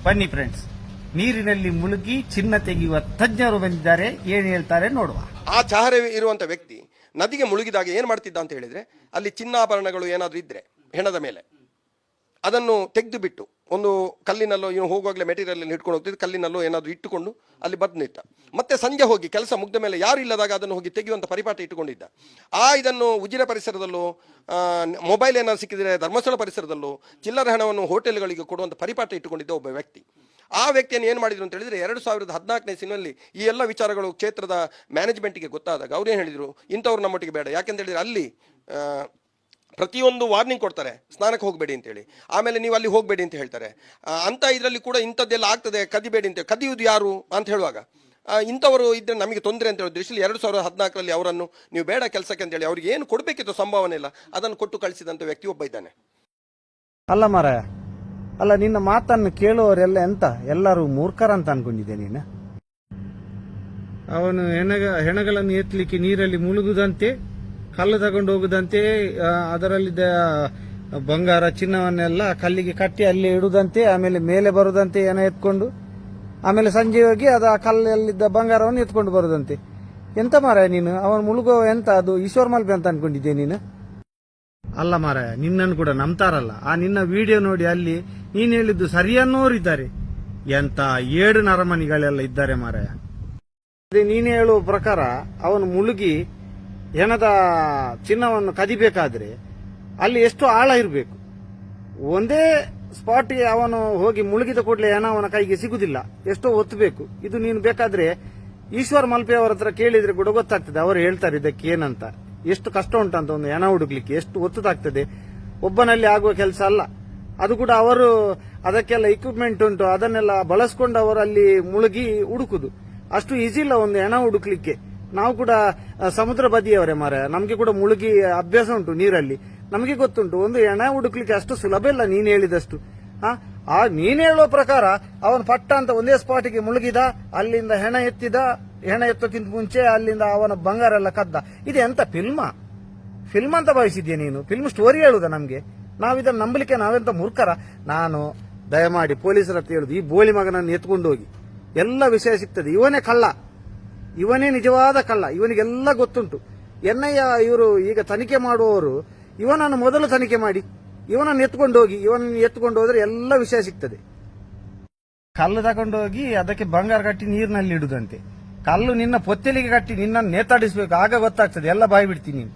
ಬನ್ನಿ ಫ್ರೆಂಡ್ಸ್, ನೀರಿನಲ್ಲಿ ಮುಳುಗಿ ಚಿನ್ನ ತೆಗೆಯುವ ತಜ್ಞರು ಬಂದಿದ್ದಾರೆ. ಏನು ಹೇಳ್ತಾರೆ ನೋಡುವ. ಆ ಚಹರೆ ಇರುವಂತ ವ್ಯಕ್ತಿ ನದಿಗೆ ಮುಳುಗಿದಾಗ ಏನ್ ಮಾಡ್ತಿದ್ದ ಅಂತ ಹೇಳಿದ್ರೆ, ಅಲ್ಲಿ ಚಿನ್ನಾಭರಣಗಳು ಏನಾದ್ರೂ ಇದ್ರೆ ಹೆಣದ ಮೇಲೆ ಅದನ್ನು ತೆಗೆದು ಬಿಟ್ಟು ಒಂದು ಕಲ್ಲಿನಲ್ಲೋ ಇವನು ಹೋಗುವಾಗಲೇ ಮೆಟೀರಿಯಲ್ ಹಿಡ್ಕೊಂಡು ಹೋಗ್ತಿದ್ದು ಕಲ್ಲಿನಲ್ಲೋ ಏನಾದರೂ ಇಟ್ಟುಕೊಂಡು ಅಲ್ಲಿ ಬದ್ನಿಟ್ಟ. ಮತ್ತೆ ಸಂಜೆ ಹೋಗಿ ಕೆಲಸ ಮುಗ್ದ ಮೇಲೆ ಯಾರು ಇಲ್ಲದಾಗ ಅದನ್ನು ಹೋಗಿ ತೆಗೆಯುವಂಥ ಪರಿಪಾಠ ಇಟ್ಟುಕೊಂಡಿದ್ದ. ಇದನ್ನು ಉಜಿರೆ ಪರಿಸರದಲ್ಲೂ, ಮೊಬೈಲ್ ಏನಾದ್ರು ಸಿಕ್ಕಿದ್ರೆ ಧರ್ಮಸ್ಥಳ ಪರಿಸರದಲ್ಲೂ, ಚಿಲ್ಲರೆ ಹಣವನ್ನು ಹೋಟೆಲ್ಗಳಿಗೆ ಕೊಡುವಂಥ ಪರಿಪಾಠ ಇಟ್ಟುಕೊಂಡಿದ್ದ ಒಬ್ಬ ವ್ಯಕ್ತಿ. ಆ ವ್ಯಕ್ತಿಯನ್ನು ಏನು ಮಾಡಿದ್ರು ಅಂತ ಹೇಳಿದ್ರೆ, 2014ನೇ ಇಸ್ವಿನಲ್ಲಿ ಈ ಎಲ್ಲ ವಿಚಾರಗಳು ಕ್ಷೇತ್ರದ ಮ್ಯಾನೇಜ್ಮೆಂಟ್ಗೆ ಗೊತ್ತಾದಾಗ ಅವ್ರು ಏನು ಹೇಳಿದರು, ಇಂಥವ್ರು ನಮ್ಮೊಟ್ಟಿಗೆ ಬೇಡ. ಯಾಕೆಂತ ಹೇಳಿದ್ರೆ ಅಲ್ಲಿ ಪ್ರತಿಯೊಂದು ವಾರ್ನಿಂಗ್ ಕೊಡ್ತಾರೆ, ಸ್ನಾನಕ್ಕೆ ಹೋಗಬೇಡಿ ಅಂತೇಳಿ, ಆಮೇಲೆ ನೀವು ಅಲ್ಲಿ ಹೋಗಬೇಡಿ ಅಂತ ಹೇಳ್ತಾರೆ. ಅಂತ ಇದರಲ್ಲಿ ಕೂಡ ಇಂಥದ್ದೆಲ್ಲ ಆಗ್ತದೆ, ಕದಿಬೇಡಿ ಅಂತ. ಕದಿಯುವುದು ಯಾರು ಅಂತ ಹೇಳುವಾಗ ಇಂಥವರು ಇದ್ದರೆ ನಮಗೆ ತೊಂದರೆ ಅಂತ ಹೇಳೋ ದೃಷ್ಟಿಯಲ್ಲಿ 2014ರಲ್ಲಿ ಅವರನ್ನು ನೀವು ಬೇಡ ಕೆಲಸಕ್ಕೆ ಅಂತೇಳಿ ಅವ್ರಿಗೆ ಏನು ಕೊಡಬೇಕಿತ್ತು ಸಂಭಾವನೆ ಇಲ್ಲ, ಅದನ್ನು ಕೊಟ್ಟು ಕಳಿಸಿದಂಥ ವ್ಯಕ್ತಿ ಒಬ್ಬ ಇದ್ದಾನೆ. ಅಲ್ಲ ಮಾರಾಯ, ಅಲ್ಲ ನಿನ್ನ ಮಾತನ್ನು ಕೇಳುವವರೆಲ್ಲ ಎಂತ ಎಲ್ಲರೂ ಮೂರ್ಖರಂತ ಅನ್ಕೊಂಡಿದ್ದೆ ನೀನು. ಅವನು ಹೆಣಗಳನ್ನು ಎತ್ತಲಿಕ್ಕೆ ನೀರಲ್ಲಿ ಮುಳುಗುದಂತೆ, ಕಲ್ಲು ತಗೊಂಡು ಹೋಗುದಂತೆ, ಅದರಲ್ಲಿದ್ದ ಬಂಗಾರ ಚಿನ್ನವನ್ನೆಲ್ಲ ಕಲ್ಲಿಗೆ ಕಟ್ಟಿ ಅಲ್ಲಿ ಇಡುದಂತೆ, ಆಮೇಲೆ ಮೇಲೆ ಬರುದಂತೆ ಏನೋ ಎತ್ಕೊಂಡು, ಆಮೇಲೆ ಸಂಜೆ ಹೋಗಿ ಅದು ಆ ಕಲ್ಲಲ್ಲಿದ್ದ ಬಂಗಾರವನ್ನು ಎತ್ಕೊಂಡು ಬರುದಂತೆ. ಎಂತ ಮಾರಾಯ ನೀನು, ಅವನು ಮುಳುಗೋ ಎಂತ ಅದು ಈಶ್ವರ್ ಮಲ್ಪೆ ಅಂತ ಅನ್ಕೊಂಡಿದ್ದೆ ನೀನು. ಅಲ್ಲ ಮಾರಾಯ, ನಿನ್ನನ್ನು ಕೂಡ ನಂಬ್ತಾರಲ್ಲ. ಆ ನಿನ್ನ ವಿಡಿಯೋ ನೋಡಿ ಅಲ್ಲಿ ನೀನು ಹೇಳಿದ್ದು ಸರಿಯನ್ನೋರಿದ್ದಾರೆ. ಎಂತ ಏಡು ನರಮನಿಗಳೆಲ್ಲ ಇದ್ದಾರೆ ಮಾರಾಯ. ನೀನು ಹೇಳುವ ಪ್ರಕಾರ ಅವನು ಮುಳುಗಿ ಹೆಣದ ಚಿನ್ನವನ್ನು ಕದಿಬೇಕಾದ್ರೆ ಅಲ್ಲಿ ಎಷ್ಟು ಆಳ ಇರಬೇಕು. ಒಂದೇ ಸ್ಪಾಟ್ಗೆ ಅವನು ಹೋಗಿ ಮುಳುಗಿದ ಕೂಡಲೇ ಹೆಣ ಅವನ ಕೈಗೆ ಸಿಗುದಿಲ್ಲ, ಎಷ್ಟೋ ಒತ್ತಬೇಕು. ಇದು ನೀನು ಬೇಕಾದ್ರೆ ಈಶ್ವರ್ ಮಲ್ಪೆ ಅವರ ಹತ್ರ ಕೇಳಿದ್ರೆ ಕೂಡ ಗೊತ್ತಾಗ್ತದೆ. ಅವರು ಹೇಳ್ತಾರೆ ಇದಕ್ಕೆ ಏನಂತ, ಎಷ್ಟು ಕಷ್ಟ ಉಂಟಂತ ಒಂದು ಹೆಣ ಹುಡುಕ್ಲಿಕ್ಕೆ, ಎಷ್ಟು ಒತ್ತದಾಗ್ತದೆ. ಒಬ್ಬನಲ್ಲಿ ಆಗುವ ಕೆಲಸ ಅಲ್ಲ ಅದು ಕೂಡ. ಅವರು ಅದಕ್ಕೆಲ್ಲ ಇಕ್ವಿಪ್ಮೆಂಟ್ ಉಂಟು, ಅದನ್ನೆಲ್ಲ ಬಳಸ್ಕೊಂಡು ಅವರು ಅಲ್ಲಿ ಮುಳುಗಿ ಹುಡುಕುದು ಅಷ್ಟು ಈಸಿ ಇಲ್ಲ ಒಂದು ಹೆಣ ಹುಡುಕ್ಲಿಕ್ಕೆ. ನಾವು ಕೂಡ ಸಮುದ್ರ ಬದಿಯವರೇ ಮಾರಾಯ, ನಮಗೆ ಕೂಡ ಮುಳುಗಿ ಅಭ್ಯಾಸ ಉಂಟು ನೀರಲ್ಲಿ, ನಮಗೆ ಗೊತ್ತುಂಟು. ಒಂದು ಹೆಣ ಹುಡುಕ್ಲಿಕ್ಕೆ ಅಷ್ಟು ಸುಲಭ ಇಲ್ಲ ನೀನು ಹೇಳಿದಷ್ಟು. ನೀನು ಹೇಳುವ ಪ್ರಕಾರ ಅವನು ಪಟ್ಟ ಅಂತ ಒಂದೇ ಸ್ಪಾಟಿಗೆ ಮುಳುಗಿದ, ಅಲ್ಲಿಂದ ಹೆಣ ಎತ್ತಿದ, ಹೆಣ ಎತ್ತಕ್ಕಿಂತ ಮುಂಚೆ ಅಲ್ಲಿಂದ ಅವನ ಬಂಗಾರ ಎಲ್ಲ ಕದ್ದ. ಇದು ಎಂತ ಫಿಲ್ಮ್ ಅಂತ ಭಾವಿಸಿದ್ಯಾ ನೀನು? ಫಿಲ್ಮ್ ಸ್ಟೋರಿ ಹೇಳುದ ನಮ್ಗೆ? ನಾವಿದನ್ನು ನಂಬಲಿಕ್ಕೆ ನಾವೆಂತ ಮೂರ್ಖರ? ನಾನು ದಯಮಾಡಿ ಪೊಲೀಸರ ಹತ್ರ ಹೇಳುದು, ಈ ಬೋಳಿ ಮಗನನ್ನು ಎತ್ಕೊಂಡು ಹೋಗಿ ಎಲ್ಲ ವಿಷಯ ಸಿಗ್ತದೆ. ಇವನೇ ಕಳ್ಳ, ಇವನೇ ನಿಜವಾದ ಕಳ್ಳ, ಇವನಿಗೆಲ್ಲ ಗೊತ್ತುಂಟು. ಎನ್ಐಎ ಇವರು ಈಗ ತನಿಖೆ ಮಾಡುವವರು ಇವನನ್ನು ಮೊದಲು ತನಿಖೆ ಮಾಡಿ ಇವನನ್ನು ಎತ್ಕೊಂಡು ಹೋದ್ರೆ ಎಲ್ಲ ವಿಷಯ ಸಿಗ್ತದೆ. ಕಲ್ಲು ತಗೊಂಡು ಹೋಗಿ ಅದಕ್ಕೆ ಬಂಗಾರ ಕಟ್ಟಿ ನೀರಿನಲ್ಲಿ ಇಡುದಂತೆ. ಕಲ್ಲು ನಿನ್ನ ಪೊತ್ತಲಿಗೆ ಕಟ್ಟಿ ನಿನ್ನನ್ನು ನೇತಾಡಿಸ್ಬೇಕು, ಆಗ ಗೊತ್ತಾಗ್ತದೆ ಎಲ್ಲ ಬಾಯಿ ಬಿಡ್ತೀನಿ ನೀನು.